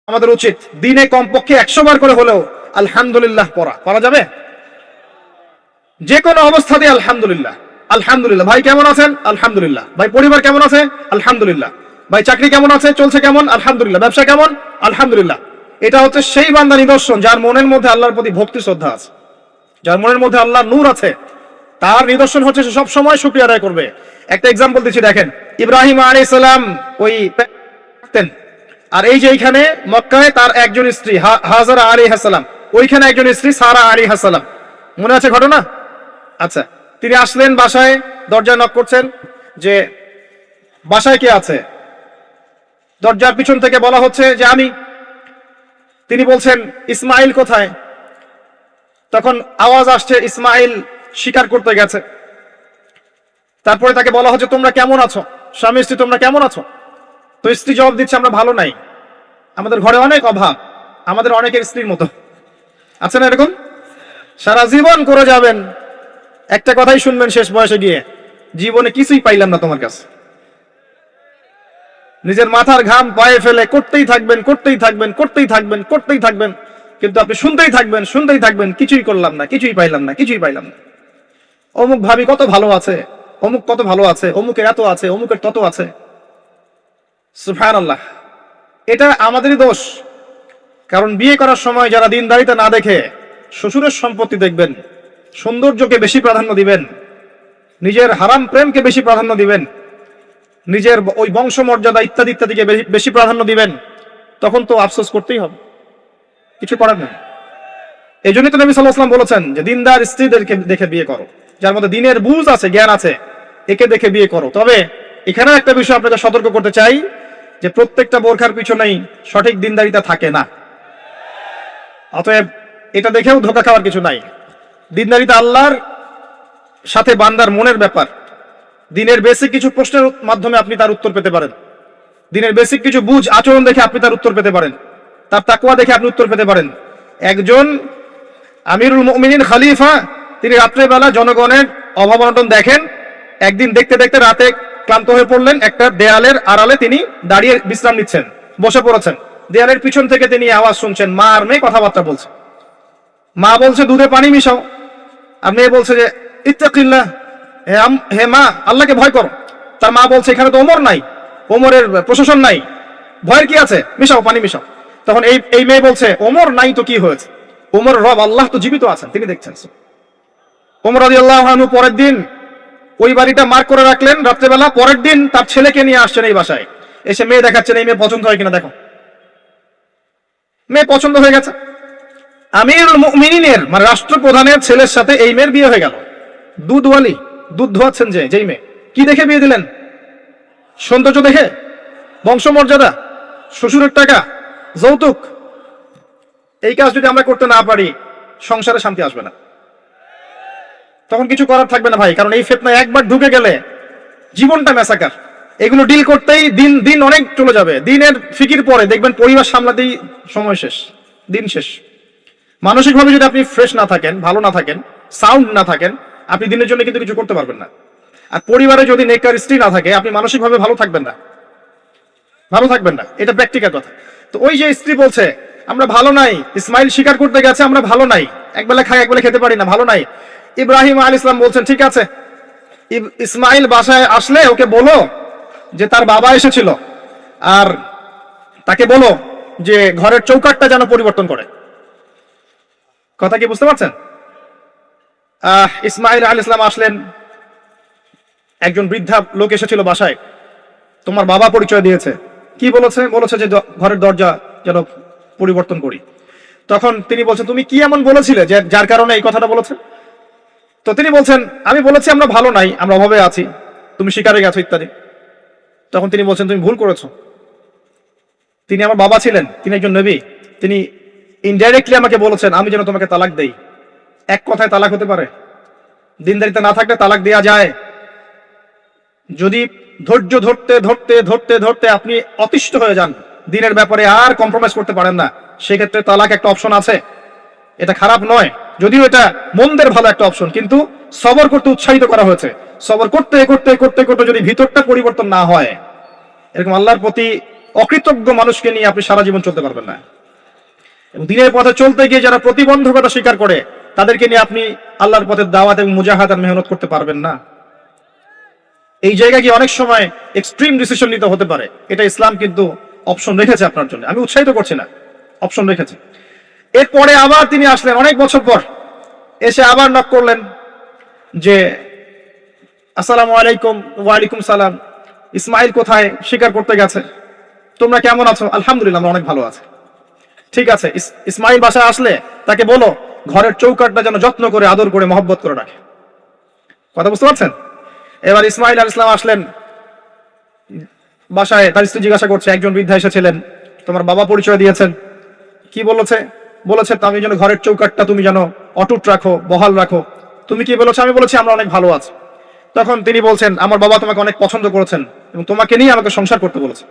আমাদের উচিত দিনে কমপক্ষে 100 বার করে হলেও আলহামদুলিল্লাহ পড়া যাবে? যে কোনো অবস্থাতে আলহামদুলিল্লাহ আলহামদুলিল্লাহ। ভাই কেমন আছেন? আলহামদুলিল্লাহ। ভাই পরিবার কেমন আছে? আলহামদুলিল্লাহ। ভাই চাকরি কেমন আছে, চলছে কেমন? আলহামদুলিল্লাহ। ব্যবসা কেমন? আলহামদুলিল্লাহ। এটা হচ্ছে সেই বান্দা নিদর্শন যার মনের মধ্যে আল্লাহর প্রতি ভক্তি শ্রদ্ধা আছে, যার মনের মধ্যে আল্লাহর নূর আছে। তার নিদর্শন হচ্ছে সে সব সময় শুকরিয়া আদায় করবে। একটা এক্সাম্পল দিচ্ছি, দেখেন ইব্রাহিম আলাইহিস সালাম ওই থাকতেন, আর এই যে এইখানে মক্কায় তার একজন স্ত্রী হাজারা আলাইহিস সালাম, ওইখানে একজন স্ত্রী সারা আলাইহিস সালাম। মনে আছে ঘটনা? আচ্ছা, তিনি আসলেন বাসায়, দরজায় নক করছেন যে বাসায় কে আছে? দরজার পিছন থেকে বলা হচ্ছে যে আমি। তিনি বলছেন ইসমাইল কোথায়? তখন আওয়াজ আসছে ইসমাইল শিকার করতে গেছে। তারপরে তাকে বলা হচ্ছে তোমরা কেমন আছো, স্বামী স্ত্রী তোমরা কেমন আছো? তো স্ত্রী জবাব দিচ্ছে আমরা ভালো নাই, আমাদের ঘরে অনেক অভাব, আমাদের অনেকের স্ত্রীর মতো। আছে না এরকম? সারা জীবন করে যাবেন, একটা কথাই শুনবেন শেষ বয়সে গিয়ে, জীবনে কিছুই পাইলাম না তোমার কাছে। নিজের মাথার ঘাম পায়ে ফেলে করতেই থাকবেন করতেই থাকবেন করতেই থাকবেন করতেই থাকবেন, কিন্তু আপনি শুনতেই থাকবেন কিছুই করলাম না, কিছুই পাইলাম না, কিছুই পাইলাম না। অমুক ভাবি কত ভালো আছে, অমুক কত ভালো আছে, অমুকের এত আছে, অমুকের তত আছে। সুবহানাল্লাহ। এটা আমাদেরই দোষ, কারণ বিয়ে করার সময় যারা দিনদারিতা না দেখে শ্বশুরের সম্পত্তি দেখবেন, সৌন্দর্যকে বেশি প্রাধান্য দিবেন, নিজের হারাম প্রেমকে বেশি প্রাধান্য দিবেন, নিজের ওই বংশমর্যাদা ইত্যাদি ইত্যাদিকে বেশি প্রাধান্য দিবেন, তখন তো আফসোস করতেই হবে, কিছু করার নেই। এই জন্যই তো নবী সাল্লাল্লাহু আলাইহি ওয়াসাল্লাম বলেছেন যে দিনদার স্ত্রীদেরকে দেখে বিয়ে করো, যার মধ্যে দিনের বুঝ আছে, জ্ঞান আছে, একে দেখে বিয়ে করো। তবে এখানে একটা বিষয় আপনাকে সতর্ক করতে চাই যে প্রত্যেকটা বোরখার পিছনেই সঠিক দিনদারিতা থাকে না। অতএব এটা দেখেও ধোঁকা খাওয়ার কিছু নাই। দিনদারিতা আল্লাহর সাথে বান্দার মনের ব্যাপার। দিনের বেসিক কিছু প্রশ্নের মাধ্যমে আপনি তার উত্তর পেতে পারেন, দিনের বেসিক কিছু বুঝ আচরণ দেখে আপনি তার উত্তর পেতে পারেন, তার তাকওয়া দেখে আপনি উত্তর পেতে পারেন। একজন আমিরুল মুমিনিন খলিফা, তিনি রাত্রে বেলা জনগণের অভাব অনটন দেখেন। একদিন দেখতে দেখতে রাতে ক্লান্ত হয়ে পড়লেন, একটা দেয়ালের আড়ালে তিনি দাঁড়িয়ে বিশ্রাম নিচ্ছেন, বসে পড়েছেন। দেয়ালের পিছন থেকে তিনি আওয়াজ শুনছেন, মা আর মেয়ে কথাবার্তা বলছে। মা বলছে দুধে পানি মিশাও, আর মেয়ে বলছে যে ইত্তাকিল্লাহ, হে মা আল্লাহকে ভয় করো। তার মা বলছে এখানে তো ওমর নাই, ওমরের প্রশাসন নাই, ভয়ের কি আছে, মিশাও পানি মিশাও। তখন এই মেয়ে বলছে ওমর নাই তো কি হয়েছে, ওমর রব আল্লাহ তো জীবিত আছেন, তিনি দেখছেন। ওমর রাদিয়াল্লাহু আনহু পরের দিন ওই বাড়িটা মার্ক করে রাখলেন রাত্রেবেলা। পরের দিন তার ছেলেকে নিয়ে আসছেন এই বাসায়, এসে মেয়ে দেখাচ্ছেন, এই মেয়ে পছন্দ হয় কিনা দেখো। মেয়ে পছন্দ হয়ে গেছে। আমিরুল মুমিনিনের মানে রাষ্ট্রপ্রধানের ছেলের সাথে এই মেয়ের বিয়ে হয়ে গেল। দুধওয়ালি, দুধ ধোয়াচ্ছেন যেই মেয়ে, কি দেখে বিয়ে দিলেন? সৌন্দর্য দেখে? বংশমর্যাদা? শ্বশুরের টাকা? যৌতুক? এই কাজ যদি আমরা করতে না পারি, সংসারে শান্তি আসবে না, তখন কিছু করার থাকবে না ভাই। কারণ এই ফিতনায় একবার ঢুকে গেলে জীবনটা মেসাকার। এগুলো ডিল করতেই দিন অনেক চলে যাবে। দিনের ফিকির পরে দেখবেন পরিবার সামলাতেই সময় শেষ, দিন শেষ। মানসিকভাবে যদি আপনি ফ্রেশ না থাকেন, ভালো না থাকেন, সাউন্ড না থাকেন, আপনি দিনের জন্য কিন্তু কিছু করতে পারবেন না। আর পরিবারে যদি নেককার স্ত্রী না থাকে, আপনি মানসিকভাবে ভালো থাকবেন না, এটা প্র্যাকটিক্যাল কথা। তো ওই যে স্ত্রী বলছে আমরা ভালো নাই, ইসমাইল শিকার করতে গেছে, আমরা ভালো নাই, একবেলা খাই একবেলা খেতে পারি না, ভালো নাই। ইব্রাহিম আলাইহিস সালাম বলছেন ঠিক আছে, ইসমাইল বাসায় আসলে ওকে বলো যে তার বাবা এসেছিল, আর তাকে বলো যে ঘরের চৌকাঠটা যেন পরিবর্তন করে। কথা কি বুঝতে পারছেন? ইসমাইল আলাইহিস সালাম আসলেন, একজন বৃদ্ধা লোক এসেছিল বাসায়, তোমার বাবা পরিচয় দিয়েছে। কি বলেছে যে ঘরের দরজা যেন পরিবর্তন করি। তখন তিনি বলছেন তুমি কি এমন বলেছিলে যে যার কারণে এই কথাটা বলেছে? তো তিনি বলছেন আমি বলেছি আমরা ভালো নাই, আমরা অভাবে আছি, তুমি শিকারে গেছো ইত্যাদি। তখন তিনি বলছেন তুমি ভুল করেছো, তিনি আমার বাবা ছিলেন, তিনি একজন নবী, তিনি ইনডাইরেক্টলি আমাকে বলেছেন আমি যেন তোমাকে তালাক দেই। এক কথায় তালাক হতে পারে? দিনদারিতা না থাকলে তালাক দেয়া যায়। যদি ধৈর্য ধরতে ধরতে ধরতে ধরতে আপনি অতিষ্ঠ হয়ে যান, দিনের ব্যাপারে আর কম্প্রোমাইজ করতে পারেন না, সেক্ষেত্রে তালাক একটা অপশন আছে। এটা খারাপ নয়, যদিও এটা মন্দের ভালো একটা অপশন, কিন্তু সবর করতে উৎসাহিত করা হয়েছে। সবর করতে করতে করতে করতে যদি ভিতরটা পরিবর্তন না হয়, এরকম আল্লাহর প্রতি অকৃতজ্ঞ মানুষকে নিয়ে আপনি সারা জীবন চলতে পারবেন না। এবং দিনের পথে চলতে গিয়ে যারা প্রতিবন্ধকতা স্বীকার করে তাদেরকে নিয়ে আপনি আল্লাহর পথে দাওয়াত এবং মুজাহাদার মেহনত করতে পারবেন না। এই জায়গায় গিয়ে অনেক সময় এক্সট্রিম ডিসিশন নিতে হতে পারে। এটা ইসলাম কিন্তু অপশন রেখেছে আপনার জন্য, আমি উৎসাহিত করছি না, অপশন রেখেছে। এরপরে আবার তিনি আসলেন অনেক বছর পর, এসে আবার নক করলেন যে আসসালামু আলাইকুম। ওয়ালাইকুম সালাম। ইসমাইল কোথায়? শিকার করতে গেছে। তোমরা কেমন আছো? আলহামদুলিল্লাহ, আমরা অনেক ভালো আছি। ঠিক আছে, ইসমাইল বাসায় আসলে তাকে বলো ঘরের চৌকাটটা যেন যত্ন করে আদর করে মহব্বত করে রাখে। কথা বুঝতে পারছেন? এবার ইসমাইল আলাইহিস সালাম আসলেন বাসায়, তার স্ত্রী জিজ্ঞাসা করছে, একজন বৃদ্ধা এসেছিলেন, তোমার বাবা পরিচয় দিয়েছেন, কি বলেছে? বলেছে তুমি যেন ঘরের চৌকাটটা তুমি যেন অটুট রাখো, বহাল রাখো। তুমি কি বলেছো? আমি বলেছি আমরা অনেক ভালো আছি। তখন তিনি বলছেন, আমার বাবা তোমাকে অনেক পছন্দ করেছেন এবং তোমাকে নিয়ে আমাকে সংসার করতে বলেছে।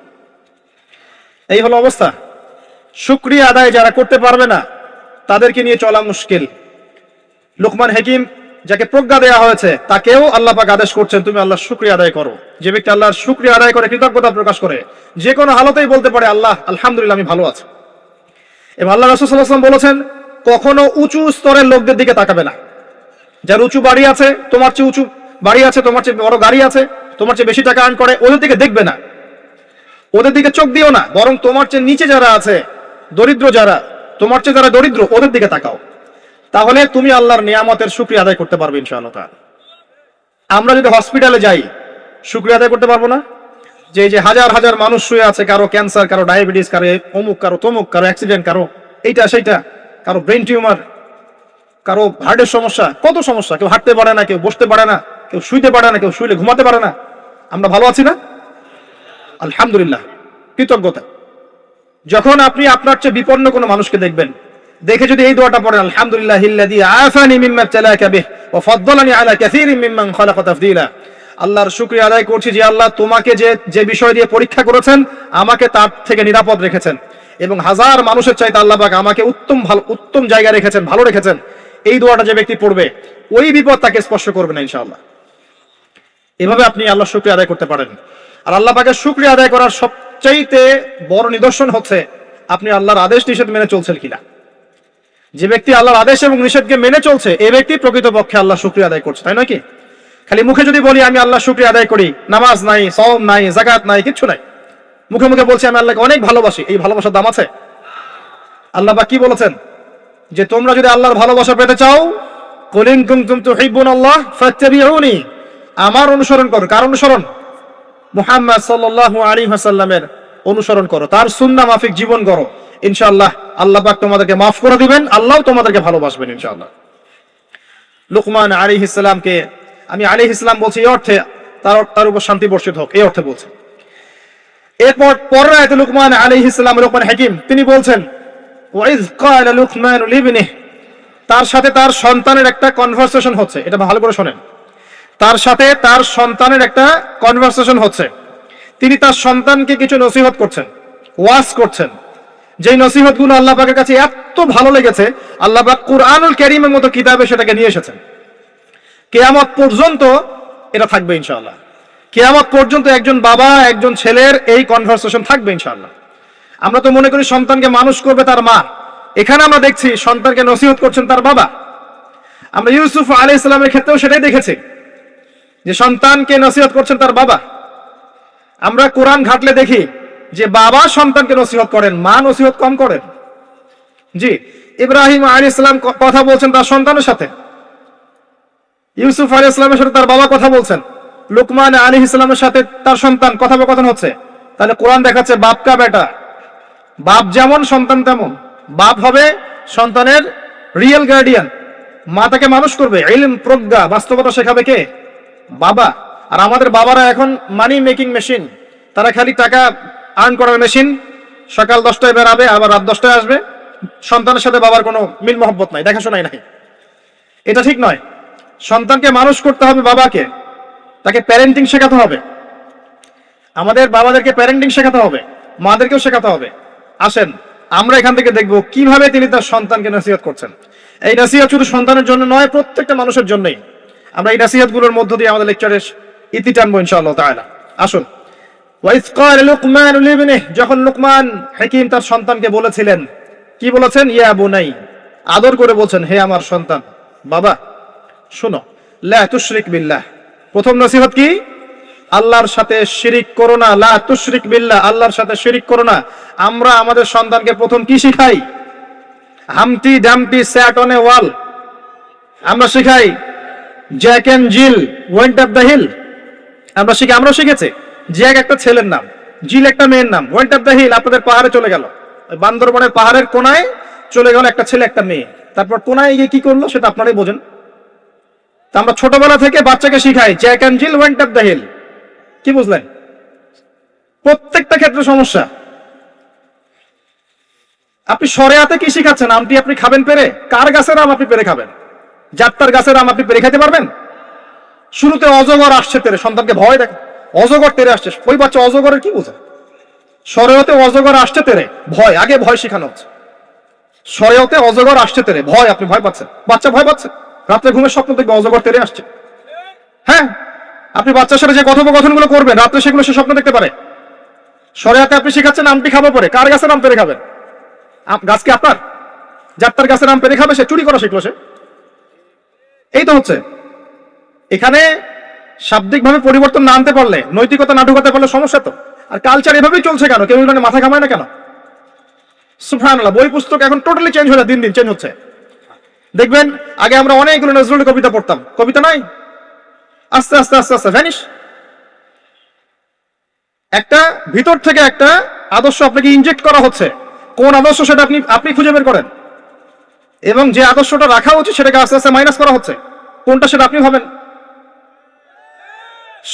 এই হলো অবস্থা। শুকরিয়া আদায় যারা করতে পারবে না তাদেরকে নিয়ে চলা মুশকিল। লোকমান হাকিম, যাকে প্রজ্ঞা দেওয়া হয়েছে, তাকেও আল্লাহ পাক আদেশ করছেন তুমি আল্লাহর শুকরিয়া আদায় করো। যে ব্যক্তি আল্লাহর শুকরিয়া আদায় করে, কৃতজ্ঞতা প্রকাশ করে, যে কোনো হালতেই বলতে পারে আল্লাহ আলহামদুলিল্লাহ আমি ভালো আছি। এবং আল্লাহ রাসূল সাল্লাল্লাহু আলাইহি ওয়াসাল্লাম বলেছেন, কখনো উঁচু স্তরের লোকদের দিকে তাকাবে না। যার উঁচু বাড়ি আছে, তোমার চেয়ে উঁচু বাড়ি আছে, তোমার চেয়ে বড় গাড়ি আছে, তোমার চেয়ে বেশি টাকা আর্ন করে, ওদের দিকে দেখবে না, ওদের দিকে চোখ দিও না। বরং তোমার চেয়ে নিচে যারা আছে, দরিদ্র যারা, তোমার চেয়ে যারা দরিদ্র, ওদের দিকে তাকাও। তাহলে তুমি আল্লাহর নিয়ামতের শুকরিয়া আদায় করতে পারবে ইনশাআল্লাহ তাআলা। আমরা যদি হসপিটালে যাই, শুকরিয়া আদায় করতে পারবো না? যে যে হাজার হাজার মানুষ শুয়ে আছে, কারো ক্যান্সার, কারো ডায়াবেটিস, কারো অমুক, কারো তমুক, কারো অ্যাক্সিডেন্ট, কারো এইটা সেইটা, কারো ব্রেন টিউমার, কারো হার্টের সমস্যা, কত সমস্যা। কেউ হাঁটতে পারে না, কেউ বসতে পারে না, কেউ শুইতে পারে না, কেউ শুইলে ঘুমাতে পারে না। আমরা ভালো আছি না? আলহামদুলিল্লাহ, কৃতজ্ঞতা। যখন আপনি আপনার চেয়ে বিপন্ন কোনো মানুষকে দেখবেন, দেখে যদি এই দোয়াটা পড়েন, আলহামদুলিল্লাহিল্লাযী আফানি মিম্মা ইবতালাকা বিহি ওয়া ফাদ্দালানি আলা কাসীরিন মিম্মান খালাকা তাফদীলা। আল্লাহর শুকরিয়া আদায় করছি যে আল্লাহ তোমাকে যে বিষয় দিয়ে পরীক্ষা করেছেন, আমাকে তার থেকে নিরাপদ রেখেছেন এবং হাজার মানুষের চাইতে আল্লাহ পাক আমাকে উত্তম জায়গায় রেখেছেন, ভালো রেখেছেন। এই দোয়াটা যে ব্যক্তি পড়বে, ওই বিপদ তাকে স্পর্শ করবে না ইনশাআল্লাহ। এভাবে আপনি আল্লাহর শুকরিয়া আদায় করতে পারেন। আর আল্লাহ পাকের শুকরিয়া আদায় করার সবচাইতে বড় নিদর্শন হচ্ছে আপনি আল্লাহর আদেশ নিষেধ মেনে চলছেন কিনা। যে ব্যক্তি আল্লাহর আদেশ এবং নিষেধকে মেনে চলছে, এই ব্যক্তি প্রকৃতপক্ষে আল্লাহ শুকরিয়া আদায় করছে, তাই নয় কি? খালি মুখে যদি বলি আমি আল্লাহ শুকরিয়া আদায় করি, নামাজ নাই, সওম নাই, যাকাত নাই, কিচ্ছু নাই, মুখে মুখে বলছি আমি আল্লাহকে অনেক ভালোবাসি, এই ভালোবাসার দাম আছে? আল্লাহ পাক কি বলেছেন? যে তোমরা যদি আল্লাহর ভালোবাসা পেতে চাও, কুল ইন কুনতুম তুহিব্বুনাল্লাহ ফাত্তাবিউনি, আমার অনুসরণ করো। কার অনুসরণ? মুহাম্মদ সাল্লাল্লাহু আলাইহি ওয়াসাল্লামের অনুসরণ করো, তার সুন্নাহ মাফিক জীবন করো। ইনশাআল্লাহ আল্লাহ পাক তোমাদেরকে মাফ করে দিবেন, আল্লাহও তোমাদেরকে ভালোবাসবেন ইনশাআল্লাহ। লুকমান আলাইহিস সালামকে আমি আলাইহিস সালাম বলছি এই অর্থে তার উপর শান্তি বর্ষিত হোক, এই অর্থে বলছি। এরপর পরের আয়াতে লুকমান আলাইহিস সালাম, লুকমান হাকিম, তিনি বলছেন ওয়াইজ ক্বালা লুকমান লিবনিহি, তার সাথে তার সন্তানের একটা কনভারসেশন হচ্ছে। এটা ভালো করে শুনেন, তার সাথে তার সন্তানের একটা কনভারসেশন হচ্ছে। তিনি তার সন্তানকে কিছু নসিহত করছেন, ওয়াজ করছেন। যেই নসিহতগুলো আল্লাহ পাকের কাছে এত ভালো লেগেছে, আল্লাহ পাক কুরআনুল কারীমের মতো কিতাবে সেটাকে নিয়ে এসেছেন। কিয়ামত পর্যন্ত এটা থাকবে ইনশাআল্লাহ। কিয়ামত পর্যন্ত একজন বাবা একজন ছেলের এই কনভারসেশন থাকবে ইনশাআল্লাহ। আমরা তো মনে করি সন্তানকে মানুষ করবে তার মা, এখানে আমরা দেখছি সন্তানকে নসিহত করছেন তার বাবা। আমরা ইউসুফ আলাইহিস সালামের ক্ষেত্রেও সেটাই দেখেছি যে সন্তানকে নসিহত করছেন তার বাবা। আমরা কোরআন ঘাটলে দেখি যে বাবা সন্তানকে নসিহত করেন, মা নসিহত কম করেন। জি, ইব্রাহিম আলাইহিস সালাম কথা বলছেন তার সন্তানের সাথে, ইউসুফ আলাইহিস সালামের সাথে তার বাবা কথা বলছেন, লুকমান আলাইহিস সালামের সাথে তার সন্তান কথোপকথন হচ্ছে। তাহলে কোরআন দেখাচ্ছে বাপ কা বেটা, বাপ যেমন সন্তান তেমন। বাপ হবে সন্তানের রিয়েল গার্ডিয়ান, মা তাকে মানুষ করবে, ইলম, প্রজ্ঞা, বাস্তবতা শেখাবে কে? বাবা। আর আমাদের বাবারা এখন মানি মেকিং মেশিন, তারা খালি টাকা আর্ন করার মেশিন। সকাল 10টায় বেরাবে, আবার রাত 10টায় আসবে। সন্তানের সাথে বাবার কোনো মিল মহব্বত নাই, দেখাশোনাই নাই। এটা ঠিক নয়। সন্তানকে মানুষ করতে হবে বাবাকে, তাকে প্যারেন্টিং শেখাতে হবে। আমাদের বাবাদেরকে প্যারেন্টিং শেখাতে হবে, মাদেরকেও শেখাতে হবে। আসেন আমরা এখান থেকে দেখব কিভাবে তিনি তার সন্তানকে নসিহত করছেন। এই নসিহত শুধু সন্তানের জন্য নয়, প্রত্যেকটা মানুষের জন্যই। আমরা এই নসিহতগুলোর মধ্য দিয়ে আমাদের লেকচারের ইতি টানবো ইনশাআল্লাহ তাআলা। আসুন ওয়াইজ ক্বালা লুকমান লিবনিহি, যখন লুকমান হাকিম তার সন্তানকে বলেছিলেন, কি বলেছেন? ইয়া বুনাই, আদর করে বলছেন, হে আমার সন্তান, বাবা শোনো, লা তুশরিক বিল্লাহ। প্রথম নসিহত কি? আল্লাহর সাথে শিরিক করো না। লা তুশরিক বিল্লাহ, আল্লাহর সাথে শিরিক করো না। আমরা আমাদের সন্তানকে প্রথম কি শিখাই? Humpty Dumpty sat on a wall. আমরা শিখাই Jack and Jill went up the hill. আমরা শিখেছি জ্যাক একটা ছেলের নাম, জিল একটা মেয়ের নাম, ওয়েন্ট আপ দ্য হিল আপনাদের পাহাড়ে চলে গেল, বান্দরবনের পাহাড়ের কোনায় চলে গেল একটা ছেলে একটা মেয়ে। তারপর কোনায় গিয়ে কি করলো সেটা আপনারাই বোঝেন। তা আমরা ছোটবেলা থেকে বাচ্চাকে শিখাই Jack and Jill went up the hill. কি বুঝলেন? প্রত্যেকটা ক্ষেত্রে সমস্যা। আপনি শরিয়াতে কি শিখাচ্ছেন? আমটি আপনি খাবেন পেরে? কার গাছের আম আপনি পেরে খাবেন? জাত্তার গাছের আম আপনি পেরে খাইতে পারবেন? শুরুতে অজগর আসছে তেরে, সন্তানকে ভয় দেখে, অজগর তেরে আসছে। ওই বাচ্চা অজগরের কি বোঝে? শরিয়াতে অজগর আসছে তেরে, ভয়, আগে ভয় শেখানো হচ্ছে। শরিয়াতে অজগর আসছে তেরে, ভয়, আপনি ভয় পাচ্ছেন, বাচ্চা ভয় পাচ্ছে, রাত্রে ঘুমের স্বপ্ন দেখবে অজগর তেরে আসছে। হ্যাঁ, আপনি বাচ্চার সাথে যে কথোপকথনগুলো করবেন রাত্রে সেগুলো সে স্বপ্ন দেখতে পারে। শরিয়াতে আপনি শেখাচ্ছেন আমটি খাবো পরে, কার গাছের আম পেরে খাবেন? গাছ কি আপনার? যাত্রার গাছের আম পেরে খাবে? সে চুরি করা শিখলো। সে এই তো হচ্ছে এখানে শাব্দিকভাবে পরিবর্তন না আনতে পারলে, নৈতিকতা না ঢুকাতে পারলে সমস্যা তো। আর কালচার এভাবেই চলছে কেন? কেউ মানে মাথা ঘামায় না কেন? সুবহানাল্লাহ, বই পুস্তক এখন টোটালি চেঞ্জ হয়ে, দিন দিন চেঞ্জ হচ্ছে। দেখবেন আগে আমরা অনেকগুলো নজরুলের কবিতা পড়তাম, কবিতা নাই, আস্তে আস্তে আস্তে আস্তে ভ্যানিশ। একটা ভিতর থেকে একটা আদর্শ আপনাকে ইনজেক্ট করা হচ্ছে। কোন আদর্শ সেটা আপনি খুঁজে বের করেন, এবং যে আদর্শটা রাখা উচিত সেটাকে আস্তে আস্তে মাইনাস করা হচ্ছে। কোনটা সেটা আপনি ভাবেন।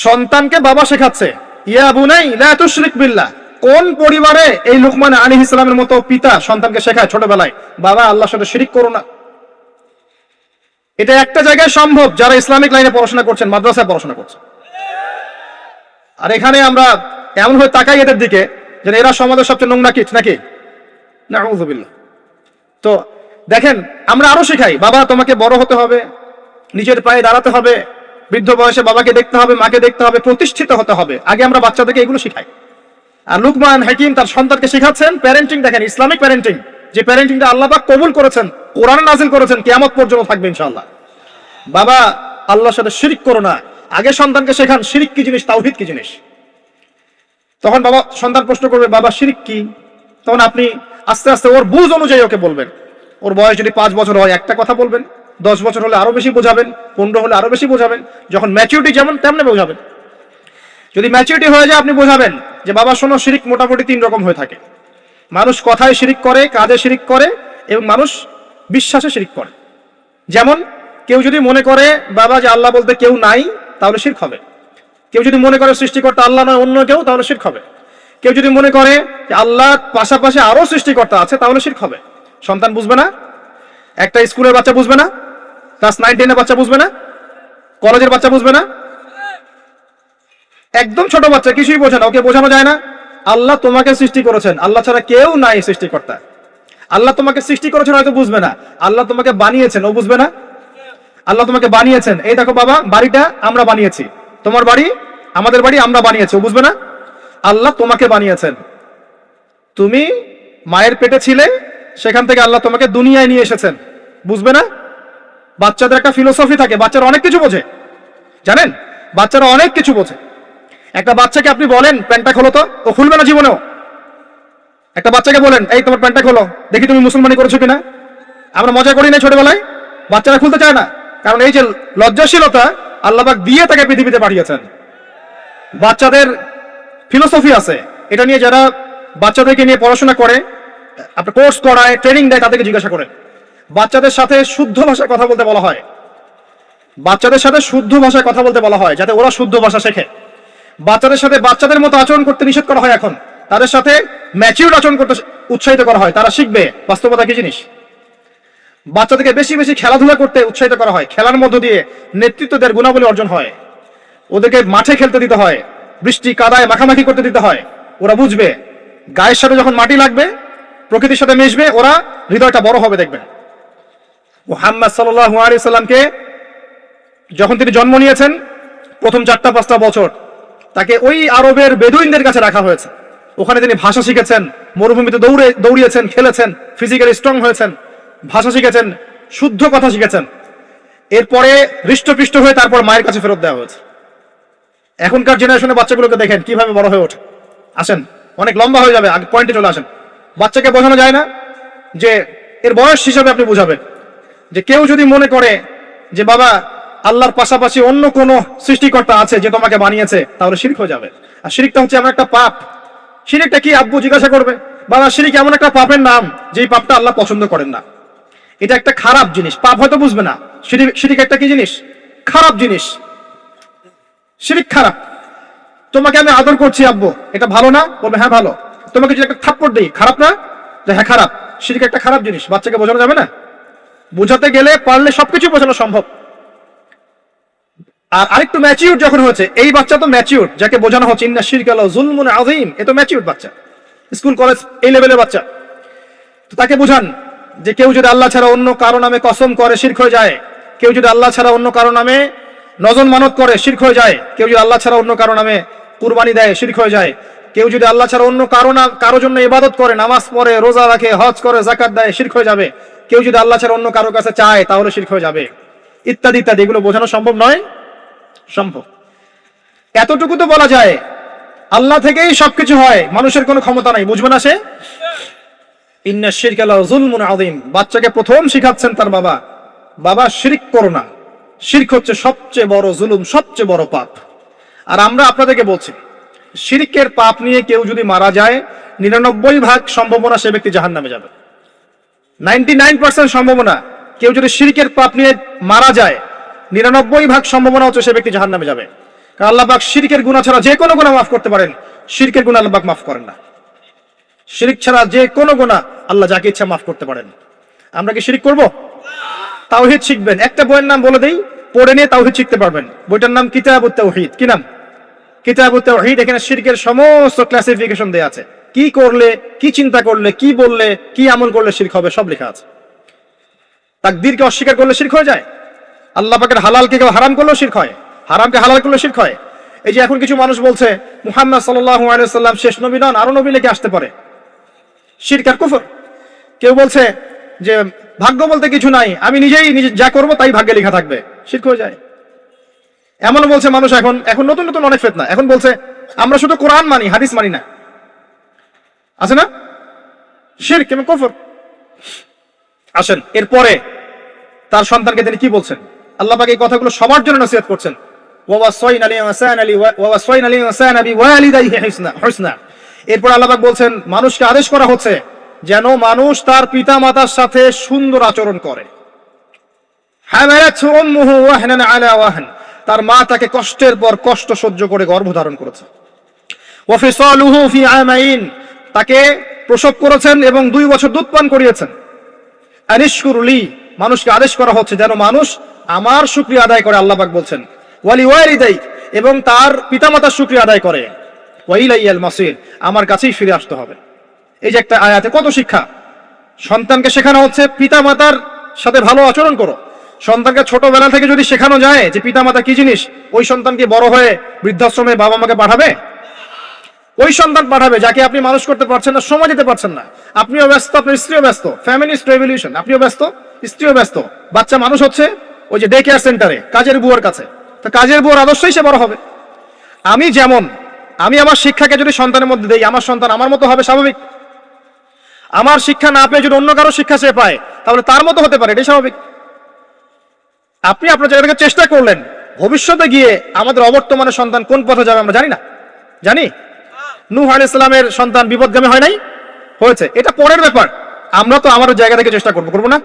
সন্তানকে বাবা শেখাচ্ছে ইয়া বুনাই লা তুশরিক বিল্লাহ। কোন পরিবারে এই লুকমান আলাইহিস সালামের মতো পিতা সন্তানকে শেখায় ছোটবেলায়, বাবা আল্লাহর সাথে শিরিক করো না? এটা একটা জায়গায় সম্ভব যারা ইসলামিক লাইনে পড়াশোনা করছেন, মাদ্রাসায় পড়াশোনা করছেন। আর এখানে আমরা এমন হয়ে তাকাই এদের দিকে যে এরা সমাজের সবচেয়ে নোংরা কিট নাকি, নাউযুবিল্লাহ। তো দেখেন আমরা আরো শেখাই, বাবা তোমাকে বড় হতে হবে, নিজের পায়ে দাঁড়াতে হবে, বৃদ্ধ বয়সে বাবাকে দেখতে হবে, মাকে দেখতে হবে, প্রতিষ্ঠিত হতে হবে। আগে আমরা বাচ্চাদেরকে এগুলো শিখাই। আর লুকমান হাকিম তার সন্তানকে শেখাচ্ছেন প্যারেন্টিং। দেখেন ইসলামিক প্যারেন্টিং, যে প্যারেন্টিংটা আল্লাহ পাক কবুল করেছেন, কোরআনে নাযিল করেছেন, কিয়ামত পর্যন্ত থাকবে ইনশাআল্লাহ। বাবা আল্লাহর সাথে শিরিক করো না। আগে সন্তানকে শেখান শিরিক কি জিনিস, তাওহীদ কি জিনিস। তখন বাবা সন্তান প্রশ্ন করবে বাবা শিরিক কি, তখন আপনি আস্তে আস্তে ওর বুঝ অনুযায়ী ওকে বলবেন। ওর বয়স যদি 5 বছর হয় একটা কথা বলবেন, 10 বছর হলে আরো বেশি বোঝাবেন, 15 হলে আরো বেশি বোঝাবেন, যখন ম্যাচুরিটি যেমন তেমনি বোঝাবেন। যদি ম্যাচুরিটি হয়ে যায় আপনি বোঝাবেন যে বাবা শোনো, শিরিক মোটামুটি 3 রকম হয়ে থাকে। মানুষ কথায় শিরিক করে, কাজে শিরিক করে, এবং মানুষ বিশ্বাসে শিরিক করে। যেমন কেউ যদি মনে করে বাবা যে আল্লাহ বলতে কেউ নাই, তাহলে শিরক হবে। কেউ যদি মনে করে সৃষ্টিকর্তা আল্লাহ নয় অন্য কেউ, তাহলে শিরক হবে। কেউ যদি মনে করে যে আল্লাহ পাশাপাশি আরো সৃষ্টিকর্তা আছে, তাহলে শিরক হবে। সন্তান বুঝবে না, একটা স্কুলের বাচ্চা বুঝবে না, ক্লাস 9-10 এর বাচ্চা বুঝবে না, কলেজের বাচ্চা বুঝবে না, একদম ছোট বাচ্চা কিছুই বোঝে না, ওকে বোঝানো যায় না আল্লাহ তোমাকে সৃষ্টি করেছেন, আল্লাহ ছাড়া কেউ নাই সৃষ্টিকর্তা। আল্লাহ তোমাকে সৃষ্টি করেছেন হয়তো বুঝবে না, আল্লাহ তোমাকে বানিয়েছেন ও বুঝবে না। আল্লাহ তোমাকে বানিয়েছেন, এই দেখো বাবা বাড়িটা আমরা বানিয়েছি, তোমার বাড়ি আমাদের বাড়ি আমরা বানিয়েছি, ও বুঝবে না। আল্লাহ তোমাকে বানিয়েছেন, তুমি মায়ের পেটে ছিলে, সেখান থেকে আল্লাহ তোমাকে দুনিয়ায় নিয়ে এসেছেন, বুঝবে না। বাচ্চাদের একটা ফিলোসফি থাকে, বাচ্চারা অনেক কিছু বোঝে, জানেন, বাচ্চারা অনেক কিছু বোঝে। একটা বাচ্চাকে আপনি বলেন প্যান্টটা খোলো, তো ও খুলবে না জীবনেও। একটা বাচ্চাকে বলেন এই তোমার প্যান্টটা খোলো, দেখি তুমি মুসলমানি করেছো কিনা। আমরা মজা করি না ছোটবেলায়, বাচ্চারা খুলতে চায় না, কারণ এই যে লজ্জাশীলতা আল্লাহ পাক দিয়ে তাকে পৃথিবীতে পাঠিয়েছেন। বাচ্চাদের ফিলোসফি আছে, এটা নিয়ে যারা বাচ্চাদেরকে নিয়ে পড়াশোনা করে, আপনার কোর্স করায়, ট্রেনিং দেয়, তাদেরকে জিজ্ঞাসা করেন। বাচ্চাদের সাথে শুদ্ধ ভাষায় কথা বলতে বলা হয়, বাচ্চাদের সাথে শুদ্ধ ভাষায় কথা বলতে বলা হয়, যাতে ওরা শুদ্ধ ভাষা শেখে। বাচ্চাদের সাথে বাচ্চাদের মতো আচরণ করতে নিষেধ করা হয় এখন, তাদের সাথে ম্যাচিউর আচরণ করতে উৎসাহিত করা হয়, তারা শিখবে বাস্তবতা কি জিনিস। বাচ্চাদেরকে বেশি বেশি খেলাধুলা করতে উৎসাহিত করা হয়, খেলার মধ্য দিয়ে নেতৃত্বদের গুণাবলী অর্জন হয়। ওদেরকে মাঠে খেলতে দিতে হয়, বৃষ্টি কাদায় মাখামাখি করতে দিতে হয়, ওরা বুঝবে। গায়ের সাথে যখন মাটি লাগবে, প্রকৃতির সাথে মিশবে, ওরা হৃদয়টা বড় হবে। দেখবেন মুহাম্মদ সাল্লাল্লাহু আলাইহি সাল্লামকে যখন তিনি জন্ম নিয়েছেন, প্রথম 4-5 বছর তাকে ওই আরবের বেদুইনদের কাছে রাখা হয়েছে। ওখানে তিনি ভাষা শিখেছেন, মরুভূমিতে দৌড়িয়েছেন, খেলেছেন, ফিজিক্যালি স্ট্রং হয়েছেন, ভাষা শিখেছেন, শুদ্ধ কথা শিখেছেন। এরপরে হৃষ্টপৃষ্ট হয়ে তারপর মায়ের কাছে ফেরত দেওয়া হয়েছে। এখনকার জেনারেশনে বাচ্চাগুলোকে দেখেন কিভাবে বড় হয়ে ওঠে। আসেন, অনেক লম্বা হয়ে যাবে, আগে পয়েন্টে চলে আসেন। বাচ্চাকে বোঝানো যায় না যে এর বয়স হিসাবে আপনি বুঝাবেন যে কেউ যদি মনে করে যে বাবা আল্লাহর পাশাপাশি অন্য কোনো সৃষ্টিকর্তা আছে যে তোমাকে বানিয়েছে, তাহলে শিরক হয়ে যাবে। আর শিরকটা হচ্ছে এমন একটা পাপ। শিরকটা কি আব্বু জিজ্ঞাসা করবে, বাবা শিরক এমন একটা পাপের নাম যেই পাপটা আল্লাহ পছন্দ করেন না। এটা একটা খারাপ জিনিস, পাপ হয়তো বুঝবে না। শিরক একটা কি জিনিস? খারাপ জিনিস। শিরক খারাপ। তোমাকে আমি আদর করছি আব্বু, এটা ভালো না? বলবে হ্যাঁ ভালো। তোমাকে যদি একটা থাপ্পড় দিই, খারাপ না? হ্যাঁ খারাপ। শিরক একটা খারাপ জিনিস, বাচ্চাকে বোঝানো যাবে না। বোঝাতে গেলে পারলে সবকিছু বোঝানো সম্ভব। আর আরেকটু ম্যাচিউর যখন হয়েছে, এই বাচ্চা তো ম্যাচিউর, যাকে বোঝানো হচ্ছে ইন্না শিরকা লাযুলমুন আযীম, এ তো ম্যাচিউর বাচ্চা, স্কুল কলেজ এই লেভেলের বাচ্চা। তো তাকে বোঝান যে কেউ যদি আল্লাহ ছাড়া অন্য কারো নামে কসম করে শিরক হয়ে যায়, কেউ যদি আল্লাহ ছাড়া অন্য কারো নামে নজর মানত করে শিরক হয়ে যায়, কেউ যদি আল্লাহ ছাড়া অন্য কারো নামে কুরবানি দেয় শিরক হয়ে যায়, কেউ যদি আল্লাহ ছাড়া অন্য কারো জন্য ইবাদত করে, নামাজ পড়ে, রোজা রাখে, হজ করে, যাকাত দেয়, শিরক হয়ে যাবে। কেউ যদি আল্লাহ ছাড়া অন্য কারো কাছে চায় তাহলে শিরক হয়ে যাবে, ইত্যাদি ইত্যাদি। এগুলো বোঝানো সম্ভব নয়? সম্ভব। এতটুকু তো বলা যায় আল্লাহ থেকেই সবকিছু হয়, মানুষের কোনো ক্ষমতা নাই। বুঝবে না সে? ইন্না শিরকা লাযুলমুন আযীম। বাচ্চাকে প্রথম শিখাচ্ছেন তার বাবা, বাবা শিরক করো না। শিরক হচ্ছে সবচেয়ে বড় জুলুম, সবচেয়ে বড় পাপ। আর আমরা আপনাদেরকে বলছি, শিরকের পাপ নিয়ে কেউ যদি মারা যায়, 99% সম্ভাবনা সে ব্যক্তি জাহান্নামে যাবে। 99% সম্ভাবনা কেউ যদি শিরকের পাপ নিয়ে মারা যায়, 99% সম্ভাবনা হচ্ছে সে ব্যক্তি জাহান্নামে যাবে। কারণ আল্লাহ পাক শিরকের গুনাহ ছাড়া যে কোনো গুনাহ মাফ করতে পারেন, শিরকের গুনাহ আল্লাহ পাক মাফ করেন না। শিরক ছাড়া যে কোনো গুনাহ আল্লাহ যাকে ইচ্ছা মাফ করতে পারেন। আমরা কি শিরক করব? তাওহীদ শিখবেন। একটা বইয়ের নাম বলে দেই, পড়ে নিয়ে তাওহীদ শিখতে পারবেন। বইটার নাম কিতাবুত তাওহীদ। কি নাম? কিতাবুত তাওহীদ। এখানে শিরকের সমস্ত ক্লাসিফিকেশন দেয়া আছে। কি করলে, কি চিন্তা করলে, কি বললে, কি আমল করলে শিরক হবে, সব লেখা আছে। তাকদীরকে অস্বীকার করলে শিরক হয়ে যায়। আল্লাহ পাকের হালালকে কেউ হারাম করলেও শিরক হয়, হারামকে হালাল করলে শিরক হয়। এই যে এখন কিছু মানুষ বলছে মুহাম্মদ সাল্লাল্লাহু আলাইহি ওয়াসাল্লাম শেষ নবী নন, আরো নবী লেগে আসতে পারে। শিরক আর কুফর। কেউ বলছে যে ভাগ্য বলতে কিছু নাই, আমি নিজে যা করব তাই ভাগ্যে লেখা থাকবে, শিরক হয়ে যায়। এমন বলছে মানুষ। এখন নতুন নতুন অনেক ফিতনা। এখন বলছে আমরা শুধু কোরআন মানি, হাদিস মানি না। আছে না? শিরক এবং কুফর। আসেন, এরপরে তার সন্তানকে তিনি কি বলছেন? আল্লাহ পাক এই কথাগুলো সবার জন্য নসিহত করছেন। এরপর আল্লাহ পাক বলছেন মানুষকে আদেশ করা হচ্ছে যেন মানুষ তার পিতা মাতার সাথে সুন্দর আচরণ করে। তার মা তাকে কষ্টের পর কষ্ট সহ্য করে গর্ভ ধারণ করেছে। তাকে প্রসব করেছেন এবং 2 বছর দুধ পান করিয়েছেন। আনিশকুরলি, মানুষকে আদেশ করা হচ্ছে যেন মানুষ আমার শুকরিয়া আদায় করে। আল্লাহ পাক বলছেন ওয়ালিওয়ালিদাই, এবং তার পিতামাতার শুকরিয়া আদায় করে। ওয়াইলাইয়াল মাসির, আমার কাছেই ফিরে আসতে হবে। এই যে একটা আয়াতে কত শিক্ষা। সন্তানকে শেখানো হচ্ছে পিতামাতার সাথে ভালো আচরণ করো। সন্তানকে ছোটবেলা থেকে যদি শেখানো যায় যে পিতামাতা কি জিনিস, ওই সন্তানকে বড় হয়ে বৃদ্ধাশ্রমে বাবা মাকে পাঠাবে? ওই সন্তান পাঠাবে যাকে আপনি মানুষ করতে পারছেন না, সময় দিতে পারছেন না। আপনিও ব্যস্ত, আপনার স্ত্রীও ব্যস্ত, ফ্যামিলিস্ট রেভলিউশন, আপনিও ব্যস্ত, স্ত্রীও ব্যস্ত। বাচ্চা মানুষ হচ্ছে ওই যে ডে কেয়ার সেন্টারে কাজের বুয়ার কাছে। তো কাজের বুয়ার আদর্শই সে বড় হবে। আমি আমার শিক্ষাকে যদি সন্তানের মধ্যে দেই, আমার সন্তান আমার মতো হবে, স্বাভাবিক। আমার শিক্ষা না পেয়ে যদি অন্য কারো শিক্ষা সে পায়, তাহলে তার মতো হতে পারে, এটাই স্বাভাবিক। আপনি আপনার জায়গা থেকে চেষ্টা করলেন, ভবিষ্যতে গিয়ে আমাদের অবর্তমানের সন্তান কোন পথে যাবে আমরা জানি না। জানি নূহ আলাইহিস সালামের সন্তান বিপদগামী হয় নাই? হয়েছে। এটা পরের ব্যাপার। আমরা তো আমাদের জায়গা থেকে চেষ্টা করব না?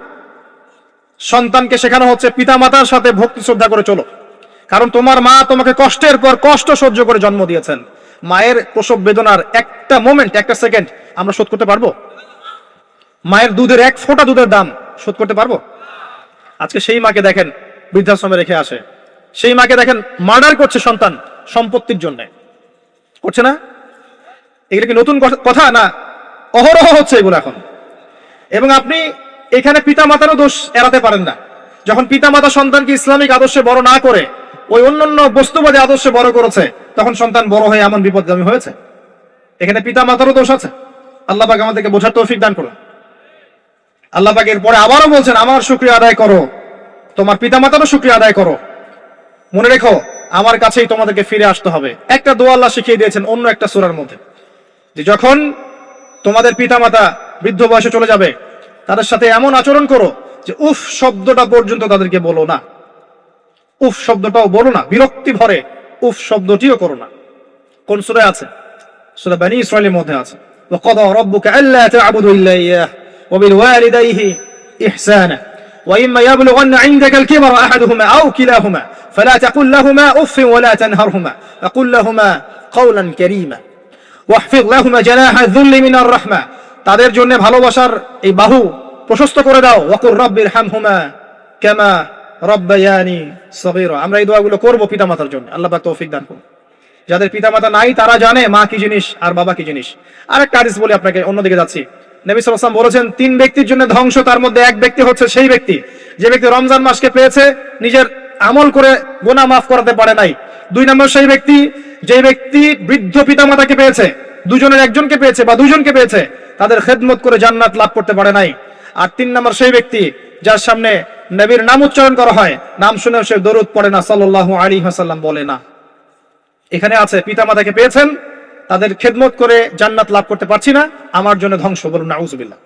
সন্তানকে শেখানো হচ্ছে পিতা মাতার সাথে ভক্তি শ্রদ্ধা করে চলো। কারণ তোমার মা তোমাকে কষ্টের পর কষ্ট সহ্য করে জন্ম দিয়েছেন। মায়ের প্রসব বেদনার একটা মোমেন্ট, একটা সেকেন্ড আমরা শোধ করতে পারবো? মায়ের দুধের 1 ফোঁটা দুধের দাম শোধ করতে পারবো? আজকে সেই মাকে দেখেন বৃদ্ধাশ্রমে রেখে আসে। সেই মাকে দেখেন মার্ডার করছে সন্তান সম্পত্তির জন্য। করছে না? এগুলো কি নতুন কথা না? অহরহ হচ্ছে এগুলো এখন। এবং আপনি এখানে পিতা মাতারও দোষ এড়াতে পারেন না। যখন পিতা মাতা সন্তানকে ইসলামিক আদর্শে বড় না করে ওই অন্যান্য বস্তুবাদী আদর্শে বড় করেছে, তখন সন্তান বড় হয়ে এমন বিপদগামী হয়েছে। এখানে পিতা মাতারও দোষ আছে। আল্লাহ পাক আমাদেরকে বোঝার তৌফিক দান করুন। আল্লাহ পাক এরপরে আবারও বলছেন, আমার শুকরিয়া আদায় করো, তোমার পিতা মাতারও শুকরিয়া আদায় করো। মনে রেখো, আমার কাছেই তোমাদেরকে ফিরে আসতে হবে। একটা দোয়া আল্লাহ শিখিয়ে দিয়েছেন অন্য একটা সূরার মধ্যে, যে যখন তোমাদের পিতা মাতা বৃদ্ধ বয়সে চলে যাবে, তাদের সাথে এমন আচরণ করো যে উফ শব্দটা পর্যন্ত তাদেরকে বলো না। উফ শব্দটাও বলো না, বিরক্তি ভরে উফ শব্দটিও করো না। কোন সূরায় আছে? সূরা বনী ইসরাঈলের মধ্যে আছে, ওয়াকাদা রাব্বুকা আল্লা তা'বুদু ইল্লা ইয়াহ ওয়া বিল ওয়ালিদাইহি ইহসানা ওয়া ইম্মা ইয়াবলুগান্না 'ইনদাকা আল-কিবরা আহাদুহুমা আও কিলাহুমা ফালা তাকুল লাহুমা উফ ওয়া লা তানহারহুমা ওয়া কুল লাহুমা কাওলান কারীমা ওয়াহফিজ লাহুমা জানাহা যুল্লি মিনার রাহমা। তাদের জন্য ভালোবাসার এই বাহু প্রশস্ত করে দাও। ওয়াকুর রাব্বিরহামহুমা কামা রাব্বায়ানি সগীরা। আমরা এই দোয়াগুলো করব পিতামাতার জন্য। আল্লাহ পাক তৌফিক দান করুন। যাদের পিতামাতা নাই তারা জানে মা কি জিনিস আর বাবা কি জিনিস। আরেকটা হাদিস বলি আপনাকে, অন্যদিকে যাচ্ছি। নবী সাল্লাল্লাহু আলাইহি ওয়াসাল্লাম বলেছেন, 3 ব্যক্তির জন্য ধ্বংস, তার মধ্যে এক ব্যক্তি হচ্ছে সেই ব্যক্তি যে ব্যক্তি রমজান মাসকে পেয়েছে, নিজের আমল করে গুনাহ মাফ করাতে পারে নাই। 2 নম্বর সেই ব্যক্তি যে ব্যক্তি বৃদ্ধ পিতামাতাকে পেয়েছে, দুজনের একজনকে পেয়েছে বা দুজনকে পেয়েছে, তাদের খেদমত করে জান্নাত লাভ করতে পারে নাই। আর 3 নম্বর সেই ব্যক্তি যার সামনে নবীর নাম উচ্চারণ করা হয়, নাম শুনে সে দরুদ পড়ে না, সাল্লাল্লাহু আলাইহি ওয়াসাল্লাম বলে না। এখানে আছে পিতামাতাকে পেয়েছেন, তাদের খেদমত করে জান্নাত লাভ করতে পারছি না, আমার জন্য ধ্বংস। বলুন নাউজুবিল্লাহ।